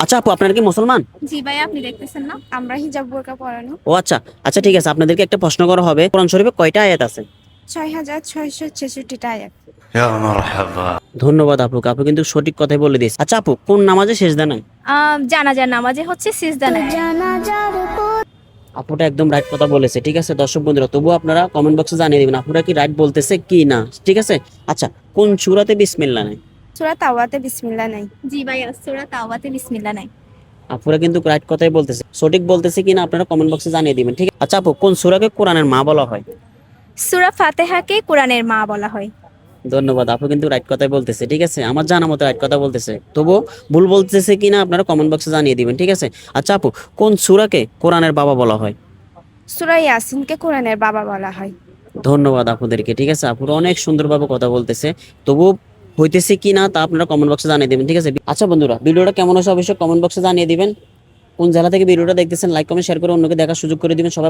আচ্ছা আপু, আপনারা কি মুসলমান? জি ভাই, আপনি দেখতেছেন না আমরা হিজাব বোরকা পরানো। ও আচ্ছা আচ্ছা, ঠিক আছে, আপনাদেরকে একটা প্রশ্ন করা হবে। কোরআন শরীফে কয়টা আয়াত আছে? 6666টা আয়াত। يا مرحبا. ধন্যবাদ আপুকে, আপু কিন্তু সঠিক কথাই বলে দিয়েছে। আচ্ছা আপু, কোন নামাজে সেজদা নাই? জানাজার নামাজে হচ্ছে সিজদা নাই। আপুটা একদম রাইট কথা বলেছে। ঠিক আছে দর্শক বন্ধুরা, তবুও আপনারা কমেন্ট বক্সে জানিয়ে দিবেন আপুরা কি রাইট বলতেছে কি না। ঠিক আছে। আচ্ছা, কোন সূরাতে বিসমিল্লাহ নাই? সূরা তাওবাতে বিসমিল্লাহ নাই। জি ভাইয়া, সূরা তাওবাতে বিসমিল্লাহ নাই। আপুরা কিন্তু রাইট কথাই বলতেছে। সঠিক বলতেছে কিনা আপনারা কমেন্ট বক্সে জানিয়ে দিবেন। ঠিক আছে। আচ্ছা আপু, কোন সূরাকে কোরআনের মা বলা হয়? সূরা ফাতিহাকে কোরআনের মা বলা হয়। ধন্যবাদ, আপু কিন্তু রাইট কথাই বলতেছে। ঠিক আছে, আমার জানা মতো রাইট কথা বলতেছে। তবুও ভুল বলতেছে কিনা আপনারা কমেন্ট বক্সে জানিয়ে দিবেন। ঠিক আছে। আচ্ছা আপু, কোন সূরাকে কোরআনের বাবা বলা হয়? সূরা ইয়াসিনকে কোরআনের বাবা বলা হয়। ধন্যবাদ আপুদেরকে। ঠিক আছে, আপুরা অনেক সুন্দরভাবে কথা বলতেছে। তবুও হইতেছে কি না তা আপনারা কমেন্ট বক্সে জানিয়ে দিবেন। ঠিক আছে। আচ্ছা বন্ধুরা, ভিডিওটা কেমন হয়েছে অবশ্যই কমেন্ট বক্সে জানিয়ে দিবেন। কোন জেলা থেকে ভিডিওটা দেখতেছেন লাইক কমেন্ট শেয়ার করে অন্যকে দেখার সুযোগ করে দিবেন। সবাই